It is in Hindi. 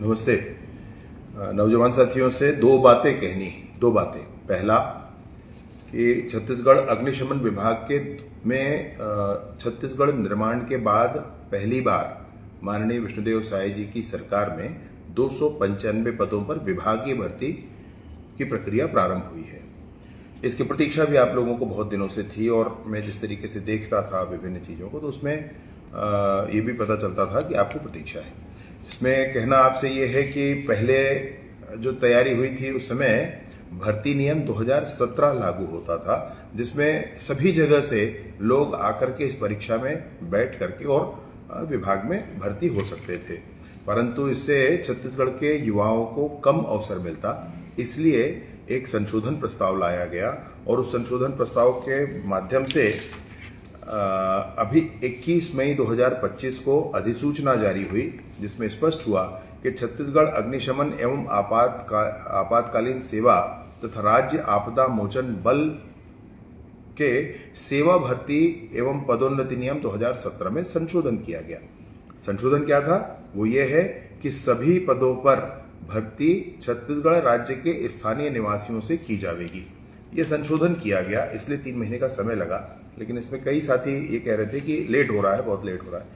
नमस्ते। नौजवान साथियों से दो बातें कहनी। दो बातें। पहला कि छत्तीसगढ़ अग्निशमन विभाग के में छत्तीसगढ़ निर्माण के बाद पहली बार माननीय विष्णुदेव साय जी की सरकार में 295 पदों पर विभागीय भर्ती की प्रक्रिया प्रारंभ हुई है। इसकी प्रतीक्षा भी आप लोगों को बहुत दिनों से थी और मैं जिस तरीके से देखता था विभिन्न चीज़ों को तो उसमें ये भी पता चलता था कि आपको प्रतीक्षा है। इसमें कहना आपसे ये है कि पहले जो तैयारी हुई थी उस समय भर्ती नियम 2017 लागू होता था, जिसमें सभी जगह से लोग आकर के इस परीक्षा में बैठ करके और विभाग में भर्ती हो सकते थे, परंतु इससे छत्तीसगढ़ के युवाओं को कम अवसर मिलता। इसलिए एक संशोधन प्रस्ताव लाया गया और उस संशोधन प्रस्ताव के माध्यम से अभी 21 मई 2025 को अधिसूचना जारी हुई, जिसमें स्पष्ट हुआ कि छत्तीसगढ़ अग्निशमन एवं आपातकालीन सेवा तथा राज्य आपदा मोचन बल के सेवा भर्ती एवं पदोन्नति नियम 2017 में संशोधन किया गया। संशोधन क्या था? वो ये है कि सभी पदों पर भर्ती छत्तीसगढ़ राज्य के स्थानीय निवासियों से की जाएगी। ये संशोधन किया गया, इसलिए 3 महीने का समय लगा, लेकिन इसमें कई साथी ये कह रहे थे कि लेट हो रहा है, बहुत लेट हो रहा है।